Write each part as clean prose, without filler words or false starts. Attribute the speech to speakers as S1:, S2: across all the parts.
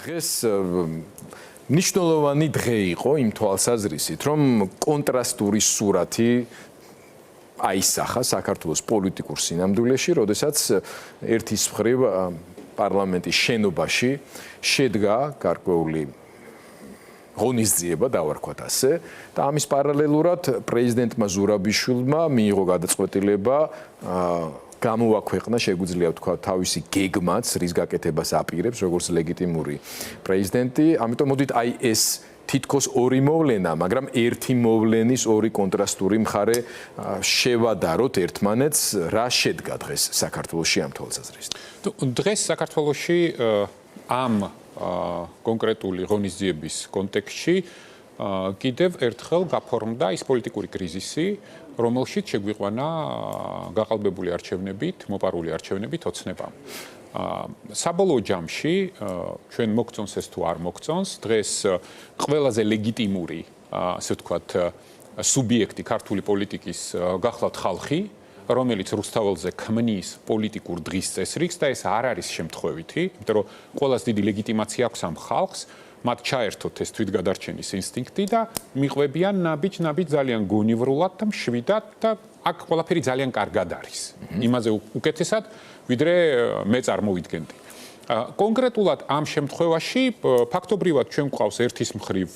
S1: დღეს ნიშნულოვანი დღე იყო იმ თვალსაზრისით, რომ კონტრასტური სურათი აისახა საქართველოს პოლიტიკურ სინამდვილეში, როდესაც ერთის მხრივ პარლამენტის შენობაში შედგა გარკვეული ღონისძიება, დავარქვათ ასე, და ამის პარალელურად პრეზიდენტმა ზურაბიშვილმა მიიღო გადაწყვეტილება გამოაქვეყნა, შეგვიძლია ვთქვა, თავისი გეგმაც, რის გაკეთებას აპირებს, როგორც ლეგიტიმური პრეზიდენტი. ამიტომ მოდით აი ეს თითქოს ორი მოვლენა, მაგრამ ერთი მოვლენის ორი კონტრასტური მხარე შევადაროთ ერთმანეთს, რა შედგა დღეს საქართველოში ამ თვალსაზრისით.
S2: დღეს საქართველოში ამ კონკრეტული ღონისძიების კონტექსტში კიდევ ერთხელ გაფორმდა ის პოლიტიკური კრიზისი, რომელშიც შეგვიყვანა გაყალბებული არჩევნებით, მოპარული არჩევნებით ოცნებამ. საბოლოო ჯამში ჩვენ მოგწონს ეს თუ არ მოგწონს, დღეს ყველაზე ლეგიტიმური, ასე ვთქვათ, სუბიექტი ქართული პოლიტიკის გახლავთ ხალხი, რომელიც რუსთაველზე ქმნის პოლიტიკურ დღის წესრიგს და ეს არ არის შემთხვევითი, იმიტომ რომ ყველაზე დიდი ლეგიტიმაცია აქვს ამ ხალხს, მათ ჩაერთოთ ეს თვითგადარჩენის ინსტინქტი და მიყვებიან ნაბიჯ-ნაბიჯ ძალიან გონივრულად და მშვიდად და აქ ყველაფერი ძალიან კარგად არის. იმაზე უკეთესად, ვიდრე მე წარმოვიდგენდი. კონკრეტულად ამ შემთხვევაში ფაქტობრივად ჩვენ გვყავს ერთის მხრივ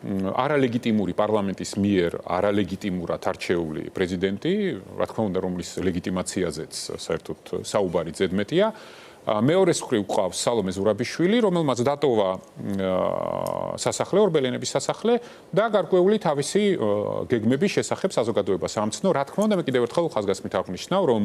S2: არალეგიტიმური პარლამენტის მიერ არალეგიტიმურად არჩეული პრეზიდენტი, რა თქმა უნდა, რომლის ლეგიტიმაციაზეც საერთოდ საუბარი ზედმეტია. მეორეს მხრივ გვყავს სალომე ზურაბიშვილი, რომელმაც დატოვა სასახლე, ორბელიანების სასახლე და გარკვეული თავისი გეგმების შესახებ საზოგადოებას ამცნო. რა თქმა უნდა, მე კიდევ ერთხელ ხაზგასმით აღნიშნავ, რომ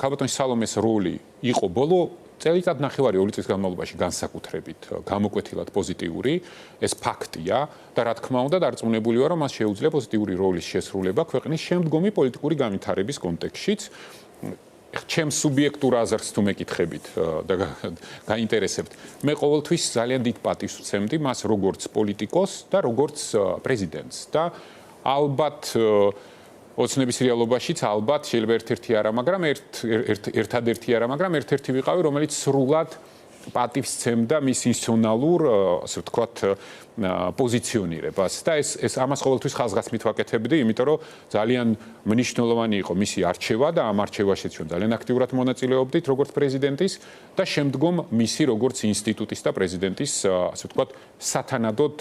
S2: ქალბატონი სალომეს როლი იყო ბოლო წელიწად ნახევარი 2 წლის განმავლობაში განსაკუთრებით გამოკვეთილად პოზიტიური, ეს ფაქტია და რა თქმა უნდა დარწმუნებული ვარ, რომ მას შეუძლია პოზიტიური როლის შესრულება ქვეყნის შემდგომი პოლიტიკური განვითარების კონტექსტშიც. ჩემს სუბიექტურ აზრს თუ მეკითხებით და გაინტერესებთ, მე ყოველთვის ძალიან დიდ პატივს ვცემდი მას როგორც პოლიტიკოს და როგორც პრეზიდენტს და ალბათ ოცნების რეალობაშიც ალბათ შეიძლება ერთ-ერთი არა, მაგრამ ერთადერთი არა, მაგრამ ერთ-ერთი ვიყავი, რომელიც სრულად პატივს სცემდა მის ინსტიტუციონალურ, ასე ვთქვათ, პოზიციონირებას და ეს ამას ყოველთვის ხაზგასმით ვაკეთებდი, იმიტომ რომ ძალიან მნიშვნელოვანი იყო მისი არჩევა და ამ არჩევაშიც ჩვენ ძალიან აქტიურად მონაწილეობდით როგორც პრეზიდენტის და შემდგომ მისი როგორც ინსტიტუტის და პრეზიდენტის, ასე ვთქვათ, სათანადოდ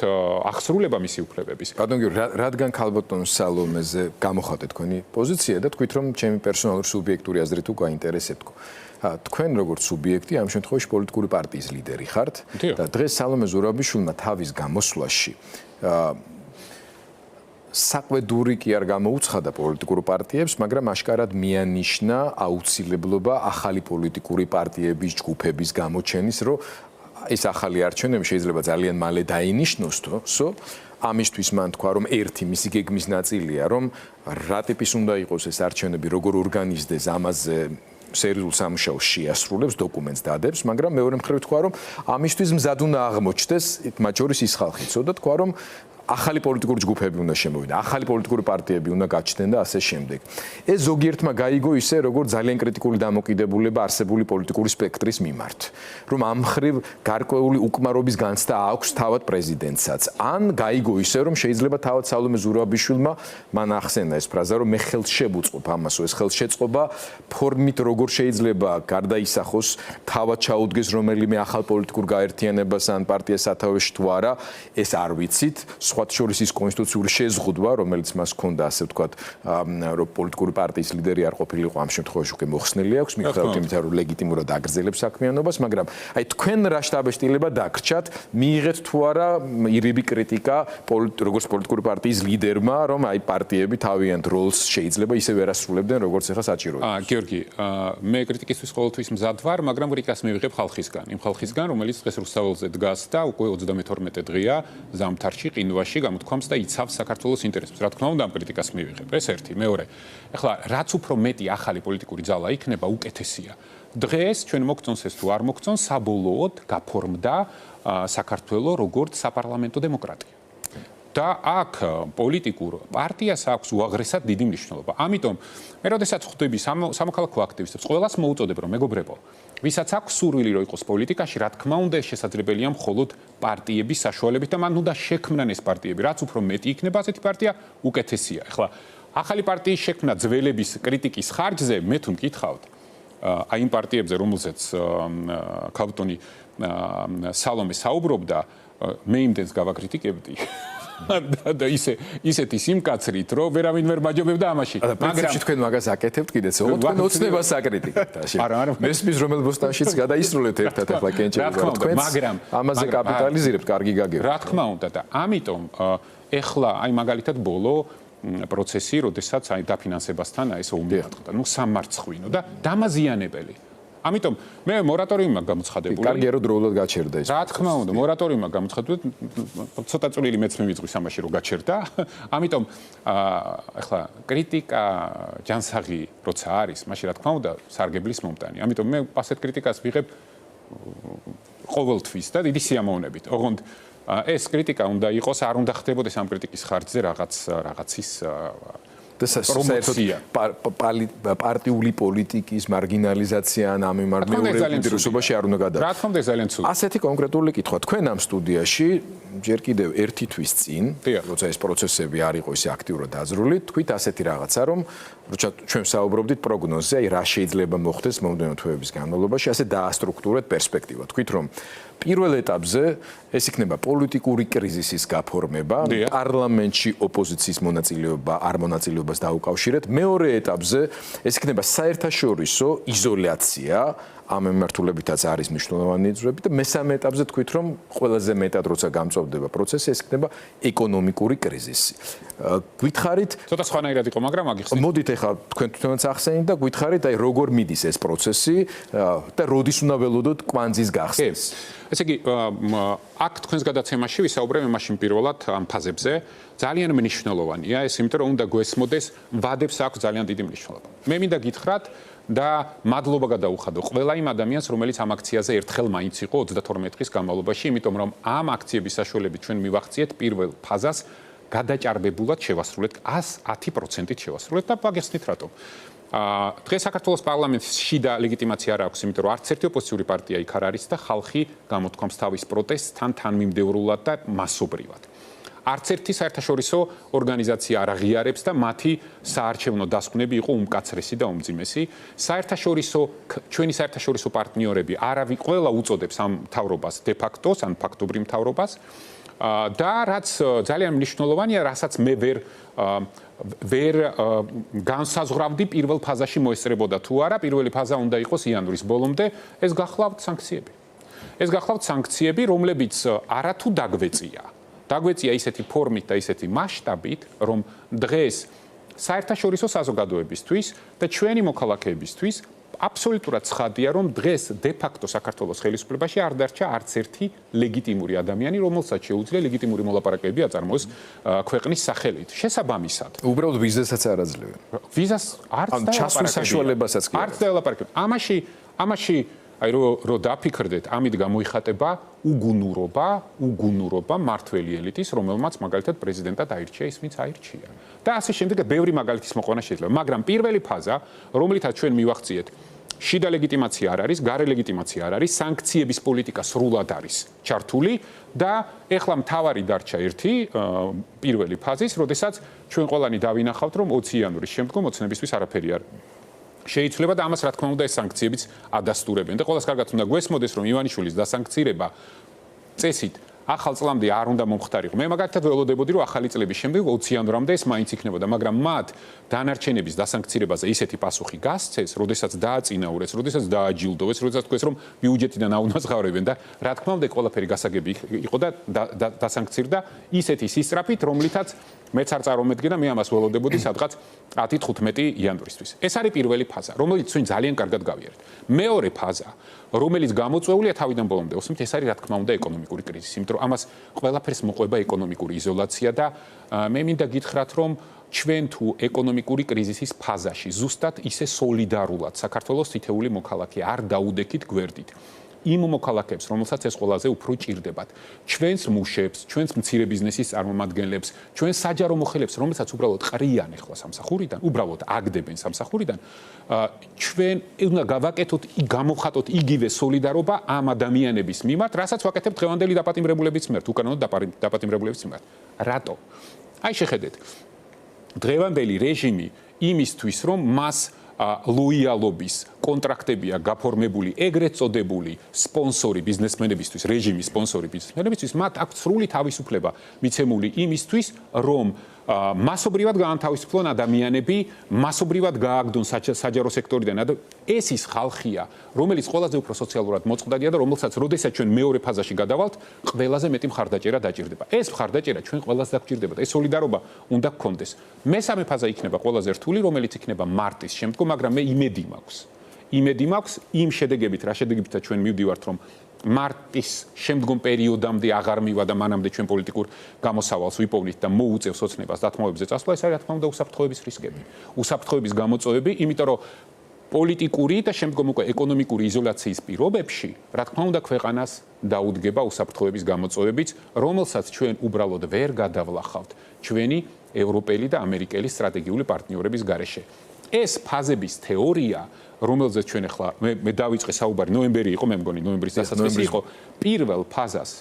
S2: აღსრულება მისი უფლებების.
S1: ბატონ გიორგი, რადგან ქალბატონ სალომეზე გამოხატეთ თქვენი პოზიცია და თქვით, რომ ჩემი პერსონალური სუბიექტური აზრით თუ გაინტერესებთ. თქვენ როგორც სუბიექტი ამ შემთხვევაში პოლიტიკური პარტიის ლიდერი ხართ და დღეს სალომე ზურაბიშვილმა თავის გამოსვლაში საყვედური კი არ გამოუცხადა პოლიტიკურ პარტიებს, მაგრამ აშკარად მიანიშნა აუცილებლობა ახალი პოლიტიკური პარტიების ჯგუფების გამოჩენის, რომ ეს ახალი არჩევნები შეიძლება ძალიან მალე დაინიშნოსო. ამისთვის მან თქვა, რომ ერთი მისი გეგმის ნაწილია, რომ რა ტიპის უნდა იყოს ეს არჩევნები, როგორ ორგანიზდეს, ამაზე სერიოზულ სამუშაოს შეასრულებს, დოკუმენტს დადებს, მაგრამ მეორე მხრივ თქვა, რომ ამისთვის მზად უნდა აღმოჩნდეს, მათ შორის ის ხალხიც, და თქვა, რომ ახალი პოლიტიკური ჯგუფები უნდა შემოვიდნენ, ახალი პოლიტიკური პარტიები უნდა გაჩნდნენ და ასე შემდეგ. ეს ზოგიერთმა გაიგო ისე, როგორც ძალიან კრიტიკული დამოკიდებულება არსებული პოლიტიკური სპექტრის მიმართ, რომ ამ მხრივ გარკვეული უკმარობის განცდა აქვს თავად პრეზიდენტსაც. ან გაიგო ისე, რომ შეიძლება თავად სალომე ზურაბიშვილმა მან ახსენა ეს ფრაზა, რომ მე ხელს შევუწყობ ამასო, ეს ხელშეწყობა ფორმით როგორ შეიძლება გარდაისახოს, თავად ჩაუდგეს რომელიმე ახალ პოლიტიკურ გაერთიანებას ან პარტიას სათავეში თუ არა, ეს არ ვიცით. სხვათა შორის ის კონსტიტუციური შეზღუდვა, რომელიც მას ჰქონდა, ასე ვთქვათ, რომ პოლიტიკური პარტიის ლიდერი არ ყოფილიყო ამ შემთხვევაში უკვე მოხსნილი აქვს, მიუხედავად იმისა, რომ ლეგიტიმურად აგრძელებს საქმიანობას, მაგრამ აი თქვენ რა შტაბეშტილება დაგრჩათ, მიიღეთ თუ არა ირიბი კრიტიკა როგორც პოლიტიკური პარტიის ლიდერმა, რომ აი პარტიები თავიანთ როლს შეიძლება ისე ვერ ასრულებდნენ, როგორც ახლა საჭიროა.
S2: გიორგი, მე კრიტიკისთვის ყოველთვის მზად ვარ, მაგრამ კრიტიკას მივიღებ ხალხისგან, იმ ხალხისგან, რომელიც დღეს რუსთაველზე დგას და უკვე 32 დღეა ზამთარში, ყინვაში გამოთქვამს და იცავს საქართველოს ინტერესებს. რა თქმა უნდა, ამ კრიტიკას მივიღებ. ეს ერთი, მეორე. ეხლა რაც უფრო მეტი ახალი პოლიტიკური ძალა იქნება, უკეთესია. დღეს ჩვენ მოგწონს ეს თუ არ მოგწონს, საბოლოოდ გაფორმდა საქართველო როგორც საპარლამენტო დემოკრატია. და აქ პოლიტიკურ პარტიას აქვს უაღრესად დიდი მნიშვნელობა. ამიტომ მე როდესაც ხვდები სამოქალაქო აქტივისტებს, ყველას მოუწოდებ რომ მეგობრებო, ვისაც აქვს სურვილი რომ იყოს პოლიტიკაში, რა თქმა უნდა ეს შესაძლებელია მხოლოდ პარტიების საშუალებით და მან უნდა შექმნან ეს პარტიები, რაც უფრო მეტი იქნება ასეთი პარტია, უკეთესია. ახლა ახალი პარტიის შექმნა ძველების კრიტიკის ხარჯზე მე თუ მკითხავთ, აი იმ პარტიებზე, რომელზეც ქალბატონი სალომე საუბრობდა, მე იმდენს გავაკრიტიკებდი. და ისეთი სიმკაცრით, რომ ვერავინ ვერ მაჯობებდა ამაში.
S1: მაგრამ თქვენ მაგას აკეთებთ კიდეც, თქვენ ოცნებას აკრიტიკებთ. მესმის რომელ ბოსტანშიც გადაისრულეთ ერთად ახლა კენჭები, თქვენ ამაზე კაპიტალიზირებთ, კარგი გაგება.
S2: რა თქმა უნდა და ამიტომ ეხლა აი მაგალითად ბოლო პროცესი, როდესაც აი დაფინანსებასთან აი ეს ომი გატყდა, ნუ სამარცხვინო და დამაზიანებელი. ამიტომ მე მორატორიუმმა გამოცხადებული.
S1: კარგია რომ დროულად გაჩერდა ეს.
S2: რა თქმა უნდა, მორატორიუმმა გამოცხადებული, ცოტა წვლილი მეც მივიძღვის ამაში რომ გაჩერდა. ამიტომ ახლა კრიტიკა ჯანსაღი როცა არის, მაშინ რა თქმა უნდა, სარგებლის მომტანი. ამიტომ მე ასეთ კრიტიკას ვიღებ ყოველთვის და დიდი სიამოვნებით. ოღონდ ეს კრიტიკა უნდა იყოს, არ უნდა ხდებოდეს ამ კრიტიკის ხარჯზე რაღაცის
S1: პარტიული პოლიტიკის მარგინალიზაცია ან ამ მიმართულებაში არ უნდა გადავა.
S2: რა თქმა უნდა ძალიან ცუდია.
S1: ასეთი კონკრეტული კითხვა თქვენ ამ სტუდიაში ჯერ კიდევ ერთი თვის წინ, როცა ეს პროცესები არ იყო ისე აქტიურად დაზრული, თქვით ასეთი რაღაცა, რომ როცა ჩვენ საუბრობდით პროგნოზზე, აი რა შეიძლება მოხდეს მომდევნო თვეების განმავლობაში, ასე დაასტრუქტურეთ პერსპექტივა. თქვით რომ პირველ ეტაპზე ეს იქნება პოლიტიკური კრიზისის გაფორმება, პარლამენტში ოპოზიციის მონაწილეობა არ მონაწილეობას დაუკავშირეთ. მეორე ეტაპზე ეს იქნება საერთაშორისო იზოლაცია, ამ მიმართულებითაც არის მნიშვნელოვანი ძვრები და მესამე ეტაპზე თქვით რომ ყველაზე მეტად როცა გამწვავდება პროცესი, ეს იქნება ეკონომიკური კრიზისი. გითხარით,
S2: ცოტა სხვანაირად იყო, მაგრამ აგიხსნით.
S1: მოდით ახლა თქვენ თვითონაც ახსენეთ და გითხარით, აი როგორ მიდის ეს პროცესი და როდის უნდა ველოდოთ კვანძის გახსნას.
S2: ესე იგი, აქ თქვენს გადაცემაში ვისაუბრებ მაშინ პირველად ამ ფაზებზე. ძალიან მნიშვნელოვანია ეს, იმიტომ რომ უნდა გვესმოდეს, ვადებს აქვს ძალიან დიდი მნიშვნელობა. მე მინდა გითხრათ და მადლობა გადაუხადო ყველა იმ ადამიანს, რომელიც ამ აქციაზე ერთხელ მაინც იყო 32 დღის განმავლობაში, იმიტომ რომ ამ აქციების საშუალებით ჩვენ მივახციეთ პირველ ფაზას გადაჭარბებულად შევასრულეთ 110%-ით შევასრულეთ და გახსნით რატომ. დღეს საქართველოს პარლამენტის შიდა ლეგიტიმაცია არ აქვს, იმიტომ რომ არც ერთი ოპოზიციური პარტია იქ არ არის და ხალხი გამოთქვამს თავის პროტესტს თანმიმდევრულად და მასობრივად. არც ერთი საერთაშორისო ორგანიზაცია არ აღიარებს და მათი საარჩევნო დასკვნები იყო უმკაცრესი და უმძიმესი. ჩვენი საერთაშორისო პარტნიორები არავინ ყველა უწოდებს ამ მთავრობას დე ფაქტოს, ან ფაქტობრივ მთავრობას და რაც ძალიან მნიშვნელოვანია, რასაც მე ვერ განსაზღვრავდი პირველ ფაზაში მოესწრებოდა თუ არა, პირველი ფაზა უნდა იყოს იანვრის ბოლომდე, ეს გახლავთ სანქციები. ეს გახლავთ სანქციები, რომლებიც არათუ დაგვეწია ისეთი ფორმით და ისეთი მასშტაბით, რომ დღეს საერთაშორისო საზოგადოებისთვის და ჩვენი მოქალაქეებისთვის აბსოლუტურად ცხადია, რომ დღეს დე ფაქტო საქართველოს ხელისუფლებაში არ დარჩა არც ერთი ლეგიტიმური ადამიანი, რომელსაც შეუძლია ლეგიტიმური მოლაპარაკებები აწარმოოს ქვეყნის სახელით. შესაბამისად,
S1: უბრალოდ ვიზასაც არ აძლევენ.
S2: ვიზას არც
S1: საშუალებასაც კი
S2: არც დაელაპარაკებენ. ამაში აი რო დაფიქრდეთ, ამით გამოიხატება უგუნურობა მართველი ელიტის, რომელმაც მაგალითად პრეზიდენტად აირჩია ის, ვინც აირჩია. და ასე შემდეგ ბევრი მაგალითის მოყვანა შეიძლება. მაგრამ პირველი ფაზა, რომლითაც ჩვენ მივახციეთ, შიდა ლეგიტიმაცია არ არის, გარე ლეგიტიმაცია არ არის, სანქციების პოლიტიკა სრულად არის ჩართული და ეხლა მთავარი დარჩა ერთი პირველი ფაზის, როდესაც ჩვენ ყველანი დავინახავთ, რომ 20 იანვრის შემდგომ ოცნებისთვის არაფერი არ შეიძლება და ამას რა თქმა უნდა ეს სანქციებიც ადასტურებენ და ყველას კარგად უნდა გვესმოდეს, რომ ივანიშვილის დასანქცირება წესით ახალ წლამდე არ უნდა მომხდარიყო. მე მაგალითად ველოდებოდი, რომ ახალი წლების შემდეგ 20 იანვრამდე ეს მაინც იქნებოდა, მაგრამ მათ დანარჩენების დასანქცირებაზე ისეთი პასუხი გასცეს, როდესაც დააწინაურეს, როდესაც დააჯილდოვეს, როდესაც თქვეს, რომ ბიუჯეტიდან აუნაზღავრებენ და რა თქმა უნდა ყველაფერი გასაგები იყო და დასანქცირდა ისეთი სისწრაფით, რომლითაც მეც არ წარმომედგენა, მე ამას ველოდებოდი სადღაც 10-15 იანვრისთვის. ეს არის პირველი ფაზა, რომელიც ჩვენ ძალიან კარგად გავიარეთ. მეორე ფაზა, რომელიც გამოწვეულია თავიდან ბოლომდე, ოსმით, ეს არის რა თქმა უნდა ეკონომიკური კრიზისი, იმიტომ რომ ამას ყველაფერს მოყვება ეკონომიკური იზოლაცია და მე მინდა გითხრათ, რომ ჩვენ თუ ეკონომიკური კრიზისის ფაზაში ზუსტად ისე სოლიდარულად საქართველოს თითეული მოქალაქე არ დაუდექით გვერდით. იმ მოქალაქეებს, რომელსაც ეს ყველაზე უფრო ჭირდებათ. ჩვენს მუშებს, ჩვენს მცირე ბიზნესის წარმომადგენლებს, ჩვენს საჯარო მოხელეებს, რომელსაც უბრალოდ ყრიან ახლა სამსახურიდან, უბრალოდ აგდებენ სამსახურიდან, ჩვენ უნდა გავაკეთოთ, გამოვხატოთ იგივე სოლიდარობა ამ ადამიანების მიმართ, რასაც ვაკეთებთ დღევანდელი დაპატიმრებულების მიმართ, უკანონო დაპატიმრებულების მიმართ. რატო? აი შეხედეთ. დღევანდელი რეჟიმი იმისთვის, რომ მას ლოიალობის კონტრაქტებია გაფორმებული ეგრეთ წოდებული სპონსორი ბიზნესმენებისთვის, რეჟიმის სპონსორი ბიზნესმენებისთვის, მათ აქვს სრული თავისუფლება მიცემული იმისთვის, რომ მასობრივად გაანთავისუფლონ ადამიანები, მასობრივად გააგდონ საჯარო სექტორიდან. ეს ის ხალხია, რომელიც ყველაზე უფრო სოციალურად მოწყდადია და რომელსაც როდესაც ჩვენ მეორე ფაზაში გადავალთ, ყველაზე მეტი მხარდაჭერა დაჭირდება. ეს მხარდაჭერა ჩვენ ყველას დაგჭირდება. ეს სოლიდარობა უნდა გქონდეს. მესამე ფაზა იქნება ყველაზე რთული, რომელიც იქნება მარტის შემდგომ, მაგრამ მე იმედი მაქვს. იმედი მაქვს იმ შედეგებით, რა შედეგებითაც ჩვენ მივდივართ, რომ მარტის შემდგომ პერიოდამდე აღარ მივა და მანამდე ჩვენ პოლიტიკურ გამოსავალს ვიპოვნით და მოუწევს ოცნებას დათმობებზე წასვლა, ეს არის რა თქმა უნდა უსაფრთხოების რისკები. უსაფრთხოების გამოწვევები, იმიტომ რომ პოლიტიკური და შემდგომ უკვე ეკონომიკური იზოლაციის პირობებში, რა თქმა უნდა, ქვეყანას დაუდგება უსაფრთხოების გამოწვევებიც, რომელსაც ჩვენ უბრალოდ ვერ გადავლახავთ ჩვენი ევროპელი და ამერიკელი სტრატეგიული პარტნიორების გარეშე. ეს ფაზების თეორია, რომელზეც ჩვენ ახლა მე დავიწყე საუბარი, ნოემბერი იყო, მე მგონი ნოემბრის დასაწყისი იყო, პირველ ფაზას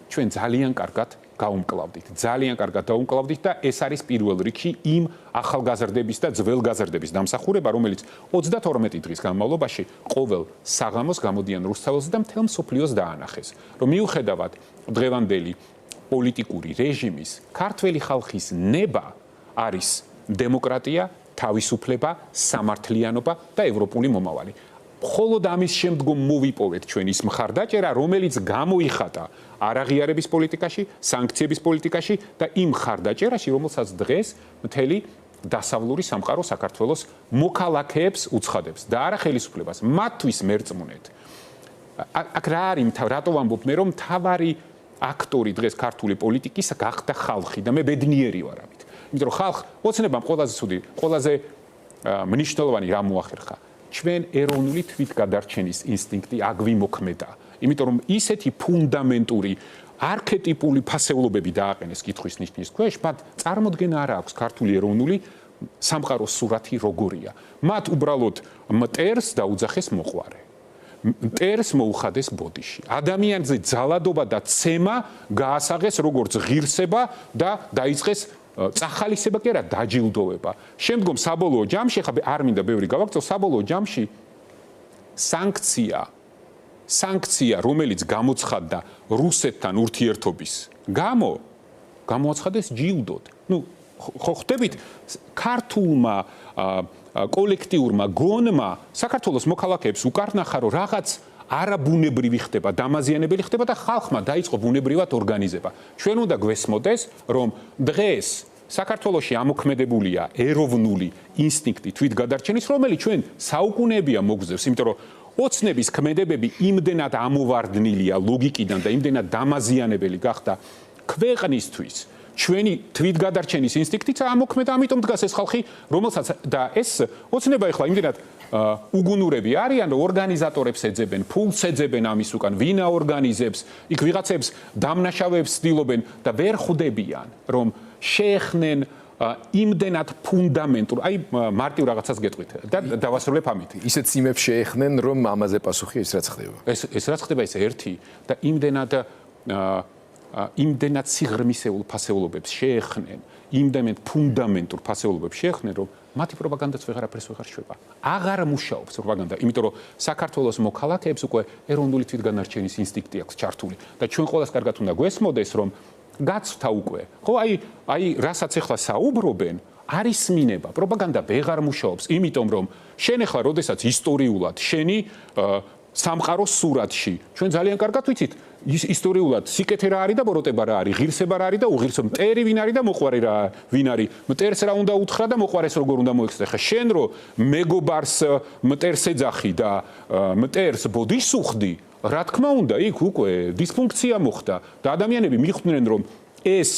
S2: ჩვენ ძალიან კარგად გაუმკლავდით. ძალიან კარგად დაუმკლავდით და ეს არის პირველ რიგში იმ ახალგაზრდების და ძველგაზრდების დამსახურება, რომელიც 32 დღის განმავლობაში ყოველ საღამოს გამოდიან რუსთაველზე და მთელ მსოფლიოს დაანახეს. რომ მიუხედავად დღევანდელი პოლიტიკური რეჟიმის, ქართველი ხალხის ნება არის დემოკრატია, თავისუფლება, სამართლიანობა და ევროპული მომავალი. მხოლოდ ამის შემდგომ მოვიპოვეთ ჩვენ ის მხარდაჭერა, რომელიც გამოიხატა არაღიარების პოლიტიკაში, სანქციების პოლიტიკაში და იმ მხარდაჭერაში, რომელსაც დღეს მთელი დასავლური სამყარო საქართველოს მოქალაქეებს უცხადებს და არა ხელისუფლებას. მათთვის მერწმუნეთ. აქ რა არის, რატო ვამბობ მე, რომ მთავარი აქტორი დღეს ქართული პოლიტიკის გახდა ხალხი და მე ბედნიერი ვარ ამით. იმიტომ რომ ხალხ ოცნებამ ყველაზე ცუდი, ყველაზე მნიშვნელოვანი რა მოახერხა. ჩვენ ეროვნული თვითგადარჩენის ინსტინქტი აგვიმოქმედა. იმიტომ რომ ისეთი ფუნდამენტური არქეტიპული ფასეულობები დააყენეს კითხვის ნიშნის ქვეშ, მათ წარმოდგენა არ აქვს ქართული ეროვნული სამყაროს სურათი როგორია. მათ უბრალოდ მტერს დაუძახეს მოყვარე. მტერს მოუხადეს ბოდიში. ადამიანზე ძალადობა და ცემა გაასაღეს როგორც ღირსება და დაიწყეს წახალისება კი არა დაჯილდოვება. შემდგომ საბოლოო ჯამში, ხა არ მინდა ბევრი გავაგრძელო, საბოლოო ჯამში სანქცია, რომელიც გამოცხადდა რუსეთთან ურთიერთობის გამოაცხადეს ჯილდოდ. ნუ ხო ხდებით ქართულმა კოლექტიურმა გონმა საქართველოს მოქალაქეებს უკარნახა, რომ რაღაც არაბუნებრივი ხდება, დამაზიანებელი ხდება და ხალხმა დაიწყო ბუნებრივად ორგანიზება. ჩვენ უნდა გვესმოდეს, რომ დღეს საქართველოში ამოქმედებულია ეროვნული ინსტინქტი თვითგადარჩენის, რომელიც ჩვენ საუკუნეებია მოგზევს, იმიტომ რომ ოცნების ქმედებები იმდენად ამოვარდნილია ლოგიკიდან და იმდენად დამაზიანებელი გახდა ქვეყნისთვის. ჩვენი თვითგადარჩენის ინსტინქტიც ამოქმედა, ამიტომ დგას ეს ხალხი, რომელსაც და ეს ოცნება ახლა იმდენად უგუნურები არიან, რომ ორგანიზატორებს ეძებენ, ფულს ეძებენ ამის უკან, ვინ აორგანიზებს, იქ ვიღაცებს დამნაშავეებს ცდილობენ და ვერ ხვდებიან, რომ შეეხნენ იმდენად ფუნდამენტურ, აი მარტივ რაღაცას გეტყვით და დავასრულებ ამით.
S1: ისეთ სიმებს შეეხნენ, რომ ამაზე პასუხი ის რაც ხდება.
S2: ეს რაც ხდება ეს ერთი და იმდენად სიღრმისეულ ფასეულობებს შეეხნენ, იმდენად ფუნდამენტურ ფასეულობებს შეეხნენ, რომ მათი პროპაგანდაც ვეღარაფერს ვეღარ შვება. აღარ მუშაობს პროპაგანდა, იმიტომ რომ საქართველოს მოქალაქეებს უკვე ეროვნული თვითგანარჩენის ინსტინქტი აქვს ჩართული და ჩვენ ყველას კარგად უნდა გვესმოდეს, რომ გაცვთა უკვე. ხო, აი, რასაც ახლა საუბრობენ, არის მინება, პროპაგანდა ვეღარ მუშაობს, იმიტომ რომ შენ ახლა როდესაც ისტორიულად შენი სამყაროს სურათში, ჩვენ ძალიან კარგად ვიცით, ისტორიულად სიკეთე რა არის და ბოროტება რა არის, ღირსება რა არის და უღირსო, მტერი ვინ არის და მოყვარე ვინ არის, მტერს რა უნდა უთხრა და მოყვარეს როგორ უნდა მოიხსნა. ხა შენ რო მეგობარს მტერს ეძახი და მტერს ბოდიშს უხდი, რა თქმა უნდა, იქ უკვე დისფუნქცია მოხდა და ადამიანები მიხვდნენ, რომ ეს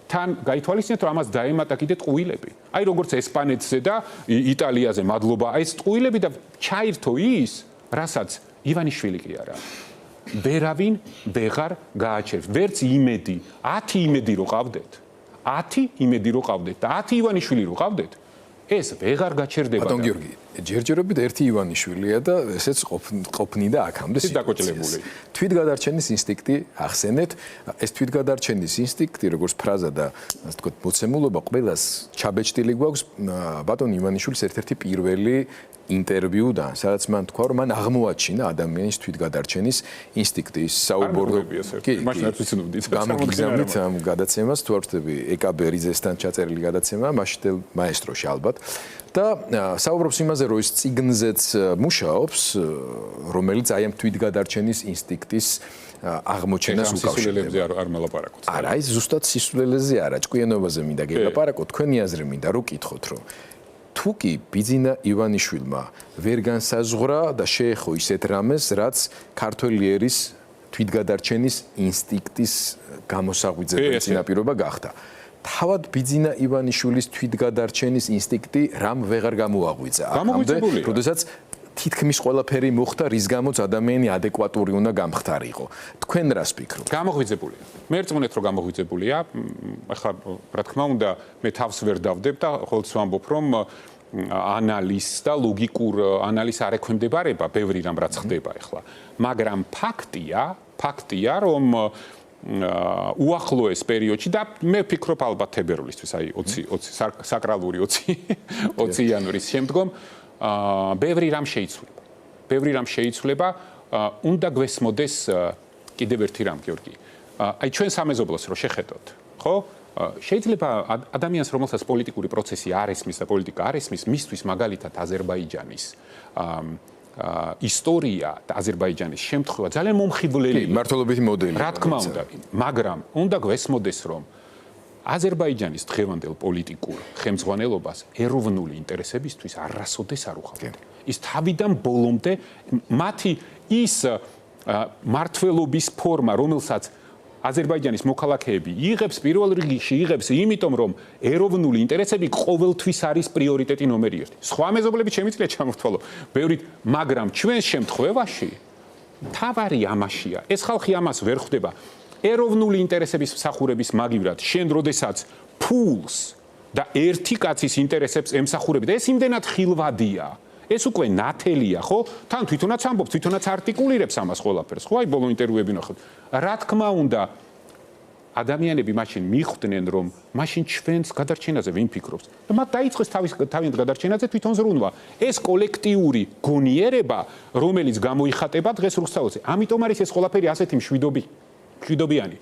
S2: თან გაითვალისწინეთ, რომ ამას დაემატა კიდე ტყუილები. აი როგორც ესპანეთზე და იტალიაზე, მადლობა, აი ეს ტყუილები და ჩაირთო ის, რასაც ივანიშვილი კი არა. ვერავინ ვეღარ გააჩერებს. ვერც იმედი, 10 იმედი რო ყავდეთ. 10 იმედი რო ყავდეთ და 10 ივანიშვილი რო ყავდეთ. ეს ვეღარ გაჩერდება.
S1: ბატონ გიორგი, ჯერჯერობით ერთი ივანიშვილია და ესეც ყოფნიდა აქამდე
S2: დაკოჭლებული.
S1: თვითგადარჩენის ინსტინქტი ახსენეთ. ეს თვითგადარჩენის ინსტინქტი, როგორც ფრაზა და ასე ვთქვათ, მოცემულობა ყველას ჩაბეჭდილი გვაქვს ბატონ ივანიშვილის ერთ-ერთი პირველი ინტერვიუდან, სადაც მან თქვა, რომ მან აღმოაჩინა ადამიანის თვითგადარჩენის ინსტინქტი. საუბარდა გამოგიგზავნით ამ გადაცემას, თუ არ ვთქვი, ეკაბ რიზესთან ჩაწერილი გადაცემა, მაშინდელ მაესტროში ალბათ. და საუბრობს იმაზე, რომ ის წიგნზეც მუშაობს, რომელიც აი ამ თვითგადარჩენის ინსტინქტის აღმოჩენას უკავშირდება.
S2: არ მელაპარაკოთ.
S1: არა, ის ზუსტად სისულელეზე არა, ჭკვიანობაზე მინდა გელაპარაკოთ, თქვენი აზრი მინდა რომ კითხოთ, რომ თუ კი ბიძინა ივანიშვილმა ვერ განსაზღვრა და შეეხო ისეთ რამეს, რაც ქართველი ერის თვითგადარჩენის ინსტინქტის გამოსაღვიძებელი წინაპირობა გახდა. თავად ბიძინა ივანიშვილის თვითგადარჩენის ინსტინქტი რამ ვეღარ გამოაღვიძა. როდესაც თითქმის ყველაფერი მოხდა, რის გამოც ადამიანი ადეკვატური უნდა გამხდარიყო. თქვენ რას ფიქრობთ?
S2: გამოღვიძებულია. მე რწმუნეთ, რომ გამოღვიძებულია. ახლა რა თქმა უნდა, მე თავს ვერ დავდებ და ხოლმე ვამბობ, რომ ანალიზს და ლოგიკურ ანალიზს არ ექვემდებარება ბევრი რამ რაც ხდება ახლა. მაგრამ ფაქტია, რომ უახლოეს პერიოდში და მე ვფიქრობ ალბათ თებერვლისთვის, აი 20 საკრალური 20 იანვრის შემდგომ ბევრი რამ შეიცვლება. უნდა გვესმოდეს კიდევ ერთი რამ, გიორგი. აი ჩვენ სამეზობლოს რო შეხედოთ, ხო? შეიძლება ადამიანს, რომელსაც პოლიტიკური პროცესი არ ესმის და პოლიტიკა არ ესმის, მისთვის მაგალითად აზერბაიჯანის ისტორია და აზერბაიჯანის შემთხვევა ძალიან მომხიბვლელი
S1: მართლობითი მოდელი.
S2: რა თქმა უნდა, მაგრამ უნდა გვესმოდეს, რომ აზერბაიჯანის დღევანდელ პოლიტიკურ ხელმძღვანელობას ეროვნული ინტერესებისთვის არასოდეს არ უხავთ. ის თავიდან ბოლომდე მათი ის მართლობის ფორმა, რომელსაც აზერბაიჯანის მოქალაქეები იღებს პირველ რიგში, იმიტომ რომ ეროვნული ინტერესები ყოველთვის არის პრიორიტეტი ნომერი 1. სხვა მეზობლები შემიძლია ჩამოთვალო ბევრით, მაგრამ ჩვენს შემთხვევაში თავარი ამაშია. ეს ხალხი ამას ვერ ხვდება. ეროვნული ინტერესების მსახურების მაგივრად, შენ როდესაც ფულს და ერთი კაცის ინტერესებს ემსახურები და ეს იმდენად ხილვადია. ეს უკვე ნათელია, ხო? თან თვითონაც ამბობს, თვითონაც არტიკულირებს ამას ყველაფერს, ხო? აი ბოლო ინტერვიუები ნახოთ. რა თქმა უნდა, ადამიანები მაშინ მიხვდნენ, რომ მაშინ ჩვენს გადარჩენაზე ვინ ფიქრობს? და მათ დაიწყეს თავიანთ გადარჩენაზე თვითონ ზრუნვა. ეს კოლექტიური გონიერება, რომელიც გამოიხატება დღეს რუსთაველზე. ამიტომ არის ეს ყველაფერი ასეთი მშვიდობიანი.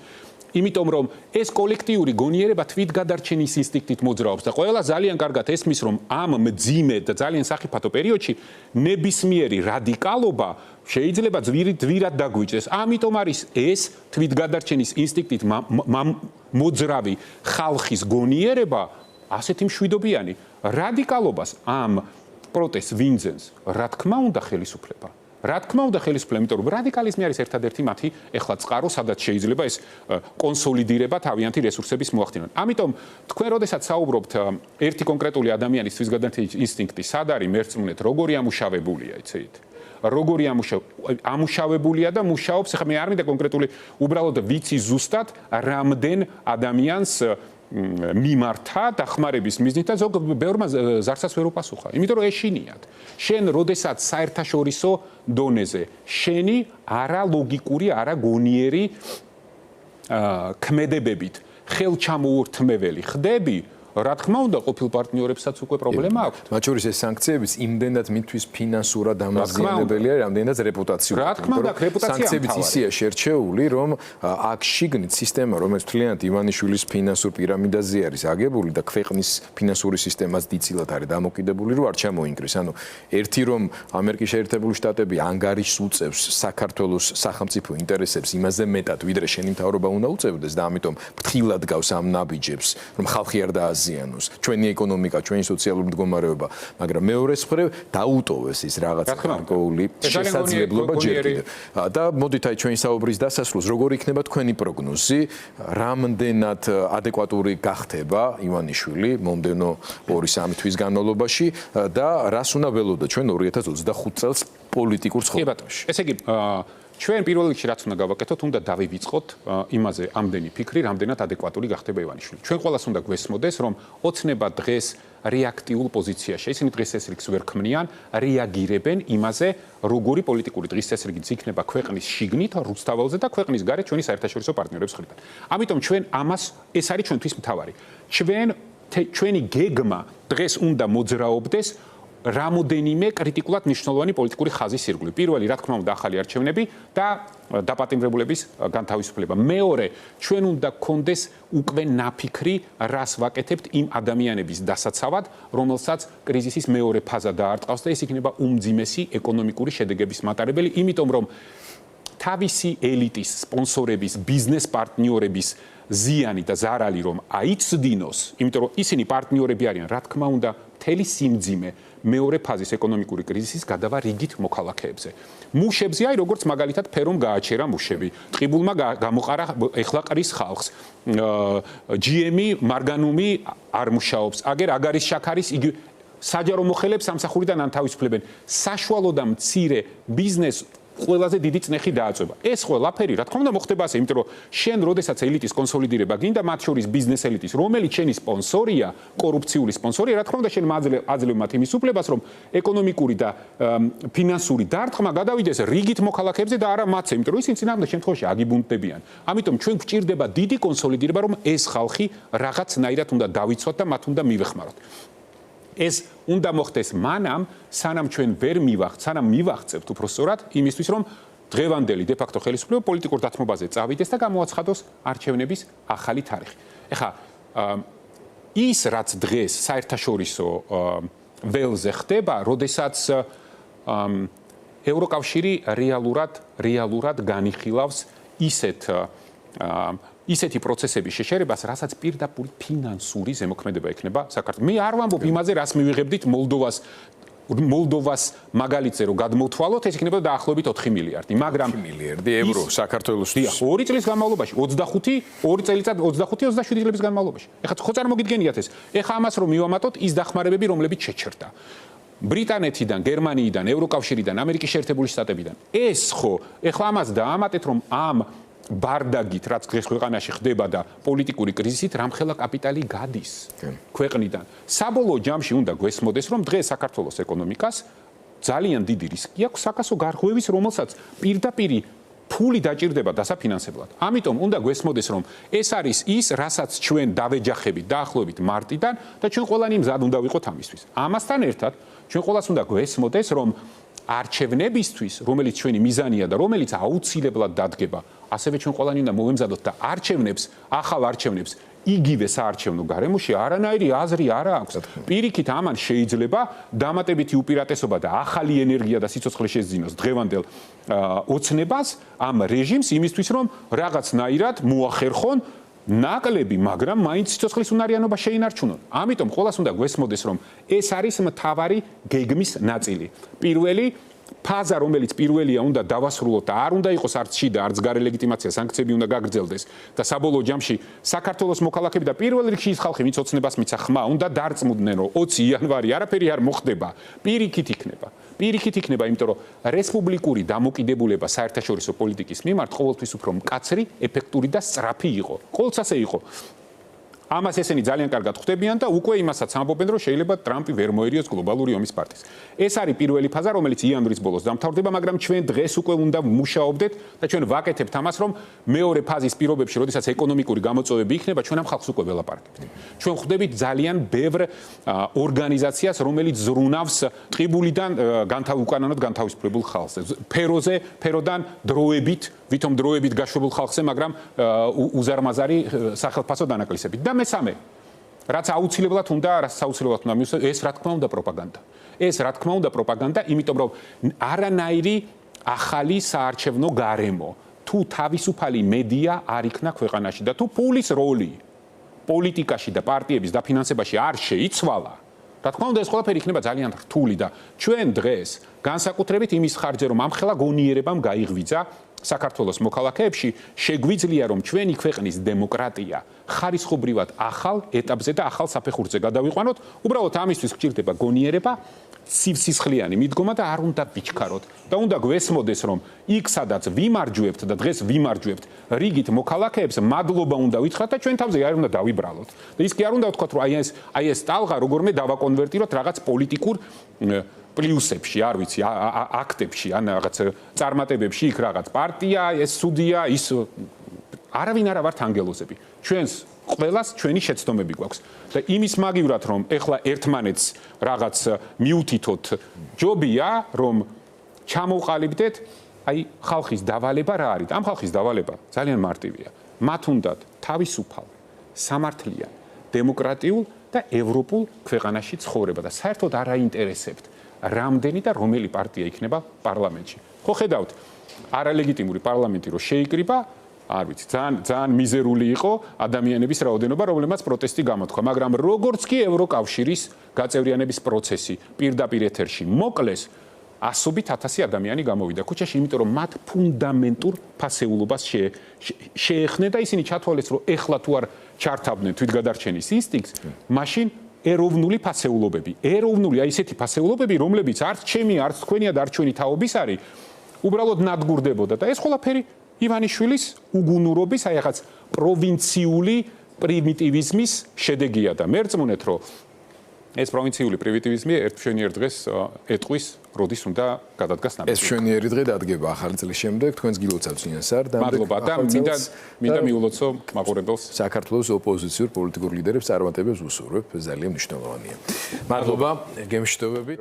S2: იმიტომ რომ ეს კოლექტიური გონიერება თვითგადარჩენის ინსტინქტით მოძრაობს და ყველა ძალიან კარგად ესმის, რომ ამ მძიმე და ძალიან სახიფათო პერიოდში ნებისმიერი რადიკალობა შეიძლება ძვირად დაგვიჭდეს. ამიტომ არის ეს თვითგადარჩენის ინსტინქტით მოძრავი ხალხის გონიერება ასეთი მშვიდობიანი. რადიკალობას ამ პროტესტს ვინძენს, რა თქმა უნდა, ხელისუფლება. იმიტომ რომ რადიკალიზმი არის ერთადერთი მათი ეხლა წყარო, სადაც შეიძლება ეს კონსოლიდირება თავიანთი რესურსების მოახდინონ. ამიტომ თქვენ როდესაც საუბრობთ ერთი კონკრეტული ადამიანის თვითგადარჩენის ინსტინქტი, სად არის მერწმუნეთ, როგორი ამუშავებულია, იცით? როგორი ამუშავებულია და მუშაობს, ახლა მე არ მინდა კონკრეტული, უბრალოდ ვიცი ზუსტად რამდენ ადამიანს მიმართა დახმარების მიზნით და ზოგ ბევრმა ზარსაც ვერ უპასუხა. იმიტომ რომ ეშინიათ. შენ როდესაც საერთაშორისო დონეზე შენი არალოგიკური, არაგონიერი ქმედებებით ხელჩამოურთმეველი ხდები, რა თქმა უნდა, ყოფილ პარტნიორებსაც უკვე პრობლემა აქვს.
S1: მათ შორის ეს სანქციებიც იმდენად მისთვის ფინანსურად დამაზიანებელია, რამდენად რეპუტაციურად.
S2: რა თქმა უნდა, რეპუტაცია
S1: სანქციებიც ისეა შერჩეული, რომ აქ შიგნით სისტემა, რომელიც მთლიანად ივანიშვილის ფინანსურ პირამიდაზე არის აგებული და ქვეყნის ფინანსური სისტემაც დიცილად არის დამოკიდებული, რომ არ ჩამოინგრეს. ანუ ერთი რომ ამერიკის შეერთებული შტატები ანგარიშს უწევს საქართველოს სახელმწიფო ინტერესებს იმაზე მეტად, ვიდრე შენი მთავრობა უნდა უწევდეს და ამიტომ ფრთხილად გავს ამ ნაბიჯებს, რომ ხალხი არ დააზიანოს. ჩვენი ეკონომიკა, ჩვენი სოციალური მდგომარეობა, მაგრამ მეორეს მხრივ დაუტოვეს ის რაღაცა გარკვეული შესაძლებლობა ჯერ კიდევ. და მოდით აი ჩვენი საუბრის დასასრულს, როგორი იქნება თქვენი პროგნოზი, რამდენად ადეკვატური გახდება ივანიშვილი მომდენო 2-3 თვის განმავლობაში და რას უნდა ველოდოთ ჩვენ 2025 წელს პოლიტიკურ ცხოვრებაში.
S2: ესე იგი ჩვენ პირველ რიგში რაც უნდა გავაკეთოთ, უნდა დავივიწყოთ იმაზე ამდენი ფიქრი, რამდენად ადეკვატური გახდება ივანიშვილი. ჩვენ ყველას უნდა გვესმოდეს, რომ ოცნება დღეს რეაქტიულ პოზიციაში. ისინი დღეს ეს რიგს ვერ ქმნიან, რეაგირებენ იმაზე, როგორი პოლიტიკური დღის წესრიგიც იქნება ქვეყნის შიგნით, რუსთაველზე და ქვეყნის გარეთ ჩვენი საერთაშორისო პარტნიორების მხრიდან. ამიტომ ჩვენ ამას ეს არის ჩვენთვის მთავარი. ჩვენი გეგმა დღეს უნდა მოძრაობდეს რამოდენიმე კრიტიკულად მნიშვნელოვანი პოლიტიკური ხაზის ირგვლივ. პირველი, რა თქმა უნდა, ახალი არჩევნები და დაპატიმრებულების განთავისუფლება. მეორე, ჩვენ უნდა გქონდეს უკვე ნაფიქრი, რას ვაკეთებთ იმ ადამიანების დასაცავად, რომელსაც კრიზისის მეორე ფაზა დაარტყავს და ეს იქნება უმძიმესი ეკონომიკური შედეგების მატარებელი, იმიტომ რომ თავისი ელიტის, სპონსორების, ბიზნეს პარტნიორების ზიანი და ზარალი რომ აიცდინოს, იმიტომ რომ ისინი პარტნიორები არიან, რა თქმა უნდა, მთელი სიმძიმე მეორე ფაზის ეკონომიკური კრიზისის გადავა რიგით მოქალაქეებზე. მუშებზე აი როგორც მაგალითად ფერომ გააჩერა მუშები, ტყიბულმა გამოყარა ეხლა ყრის ხალხს. GM-ი, მარგანუმი არ მუშაობს, აგერ აგარის შაქარის იგი საჯარო მოხელებს სამსახურიდან ანთავისუფლებენ. საშუალო და მცირე ბიზნეს ყველაზე დიდი წნეხი დააწვება. ეს ყველაფერი, რა თქმა უნდა, მოხდება ასე, იმიტომ რომ შენ როდესაც ელიტის კონსოლიდირება გინდა, მათ შორის ბიზნეს ელიტის, რომელიც შენი სპონსორია, კორუფციული სპონსორია, რა თქმა უნდა, შენ აძლევ მათ იმის უფლებას, რომ ეკონომიკური და ფინანსური დარტყმა გადავიდეს რიგით მოქალაქეებზე და არა მათზე, იმიტომ რომ ისინი წინააღმდეგ შემთხვევაში აგიბუნტებიან. ამიტომ ჩვენ გვჭირდება დიდი კონსოლიდირება, რომ ეს ხალხი რაღაცნაირად უნდა დავიცვათ და მათ უნდა მივეხმაროთ. ეს უნდა მოხდეს მანამ, სანამ ჩვენ ვერ სანამ მივაღწევთ უბრალოდ იმისთვის, რომ დღევანდელი დე-ფაქტო ხელისუფლება პოლიტიკურ დათმობაზე წავიდეს და გამოაცხადოს არჩევნების ახალი თარიღი. ეხლა ის რაც დღეს საერთაშორისო ველზე ხდება, როდესაც ევროკავშირი რეალურად განიხილავს ისეთი პროცესების შეშერებას, რასაც პირდაპირ ფინანსური ზემოქმედება ექნება საქართველოს. მე არ ვამბობ იმაზე, რას მივიღებდით მოლდოვას მაგალითზე რომ გადმოვთვალოთ, ეს იქნება დაახლოებით 4 მილიარდი, მაგრამ
S1: 4 მილიარდი ევრო საქართველოსთვის.
S2: 2 წლის განმავლობაში 2 27 წლების განმავლობაში. ეხლა ხო წარმოგიდგენიათ ეს. ეხლა ამას რომ მივამატოთ, ის დახმარებები, რომლებიც შეჩერდა. ბრიტანეთიდან, გერმანიიდან, ევროკავშირიდან, ამერიკის შეერთებული შტატებიდან. ეს ხო, ეხლა ამას დაამატეთ, რომ ამ ბარდაგით, რაც დღეს ქვეყანაში ხდება და პოლიტიკური კრიზისით, რამხელა კაპიტალი გადის ქვეყნიდან. საბოლოო ჯამში უნდა გვესმოდეს, რომ დღეს საქართველოს ეკონომიკას ძალიან დიდი რისკი აქვს საკასო გარღვევის, რომელსაც პირდაპირ ფული დაჭირდება დასაფინანსებლად. ამიტომ უნდა გვესმოდეს, რომ ეს არის ის, რასაც ჩვენ დავეჯახებით დაახლოებით მარტიდან და ჩვენ ყველანი მზად უნდა ვიყოთ ამისთვის. ამასთან ერთად, ჩვენ ყველას უნდა გვესმოდეს, რომ არჩევნებისთვის, რომელიც ჩვენი მიზანია და რომელიც აუცილებლად დადგება, ასევე ჩვენ ყველანი უნდა მოვემზადოთ და ახალ არჩევნებს იგივე საარჩევნო გარემოში არანაირი აზრი არ აქვს. პირიქით ამან შეიძლება დამატებითი უპირატესობა და ახალი ენერგია და სიცოცხლე შეძინოს დღევანდელ ოცნებას ამ რეჟიმს იმისთვის, რომ რაღაცნაირად მოახერხონ ნაკლები, მაგრამ მაინც სიცოცხლის უნარიანობა შეინარჩუნონ. ამიტომ ყველას უნდა გვესმოდეს, რომ ეს არის მთავარი გეგმის ნაწილი. პირველი ფაზა, რომელიც პირველია, უნდა დავასრულოთ და არ უნდა იყოს არც შიდა, არც გარე ლეგიტიმაცია, სანქციები უნდა გაგრძელდეს და საბოლოო ჯამში საქართველოს მოქალაქეები და პირველ რიგში ის ხალხი, ვინც ოცნებას მიცა ხმა, უნდა დარწმუნდნენ, რომ 20 იანვარი არაფერი არ მოხდება, პირიქით იქნება, იმიტომ რომ რესპუბლიკური დამოკიდებულება საერთაშორისო პოლიტიკის მიმართ ყოველთვის უფრო მკაცრი, ეფექტური და სწრაფი იყო. ყოველთვის ასე იყო. ამას ესენი ძალიან კარგად ხვდებიან და უკვე იმასაც ამბობენ, რომ შეიძლება ტრამპი ვერ მოერიოს გლობალური ომის პარტიას. ეს არის პირველი ფაზა, რომელიც იანვრის ბოლოს დამთავრდება, მაგრამ ჩვენ დღეს უკვე უნდა მუშაობდეთ და ჩვენ ვაკეთებთ ამას, რომ მეორე ფაზის პირობებში, როდესაც ეკონომიკური გამოწვევები იქნება, ჩვენ ამ ხალხს უკვე ველაპარაკებთ. ჩვენ ხვდებით ძალიან ბევრ ორგანიზაციას, რომელიც ზრუნავს ტყიბულიდან უკანონოდ განთავისუფლებულ ხალხს. ფეროდან დროებით, ვითომ დროებით გაშვებულ ხალხზე, მაგრამ უზარმაზარი სახელმწიფო დანაკლისებით. და მესამე, რაც აუცილებლად უნდა მივსვათ, ეს რა თქმა უნდა პროპაგანდა, იმიტომ რომ არანაირი ახალი საარჩევნო გარემო, თუ თავისუფალი მედია არ იქნა ქვეყანაში და თუ ფულის როლი პოლიტიკაში და პარტიების დაფინანსებაში არ შეიცვალა, რა თქმა უნდა ეს ყველაფერი იქნება ძალიან რთული და ჩვენ დღეს განსაკუთრებით იმის ხარჯზე, რომ ამხელა გონიერებამ გაიღვიძა საქართველოს მოქალაქეებში, შეგვიძლია რომ ჩვენი ქვეყნის დემოკრატია ხარისხობრივად ახალ ეტაპზე და ახალ საფეხურზე გადავიყვანოთ. უბრალოდ ამისთვის გჭირდება გონიერება, სისხლიანი მიდგომა და არ უნდა ბიჩქაროთ. და უნდა გვესმოდეს რომ იქ სადაც ვიმარჯვებთ და დღეს ვიმარჯვებთ რიგით მოქალაქეებს, მადლობა უნდა ვითხრათ და ჩვენ თავზე არ უნდა დავიბრალოთ. და ის კი არ უნდა ვთქვათ რომ აი ეს ტალღა როგორმე დავაკონვერტიროთ რაღაც პოლიტიკურ პლუსებში, არ ვიცი, აქტებში, ან რაღაც წარმატებებში, იქ რაღაც პარტია, ეს სუდია, ის არავინ არა ვართ ანგელოზები. ჩვენს ყველას ჩვენი შეცდომები გვაქვს და იმის მაგივრად რომ ეხლა ერთმანეთს რაღაც მიუთითოთ ჯობია რომ ჩამოვყალიბდეთ, აი ხალხის დავალება რა არის? ამ ხალხის დავალება ძალიან მარტივია. მათ უნდათ თავისუფალ, სამართლიან, დემოკრატიულ და ევროპულ ქვეყანაში ცხოვრება და საერთოდ არ აინტერესებთ რამდენი და რომელი პარტია იქნება პარლამენტში. ხო ხედავთ, არალეგიტიმური პარლამენტი რო შეიკრიბა, არ ვიცი, ძალიან მიზერული იყო ადამიანების რაოდენობა, რომლებმაც პროტესტი გამოთქვა, მაგრამ როგორც კი ევროკავშირის გაწევრიანების პროცესი პირდაპირ ეთერში მოკლეს, ასობით ათასი ადამიანი გამოვიდა ქუჩაში, იმიტომ რომ მათ ფუნდამენტურ ფასეულობას შეეხნენ და ისინი ჩათვალეს, რომ ეხლა თუ არ ჩართავდნენ თვითგადარჩენის ინსტინქტს, მაშინ ეროვნული ფასეულობები, აი ესეთი ფასეულობები, რომლებიც არც ჩემი, არც თქვენია და არც ჩვენი თაობის არის, უბრალოდ ნადგურდებოდა და ეს ყველაფერი ივანიშვილის უგუნურობის, აი რაღაც პროვინციული პრიმიტივიზმის შედეგია და მერწმუნეთ, რომ ეს პროვინციული პრიმიტივიზმი ერთშენიერ დღეს ეტყვის, როდის უნდა გადადგას ნაბიჯი.
S1: ეს შვენიერი დღე დადგება ახალი წლის შემდეგ, თქვენს გილოცავთ წინასწარ და
S2: მადლობა და მინდა მიულოცო მაყურებელს.
S1: საქართველოს ოპოზიციურ პოლიტიკურ ლიდერებს წარმატებებს უსურვებ, ძალიან მნიშვნელოვანია. მადლობა, გემშვიდობებით.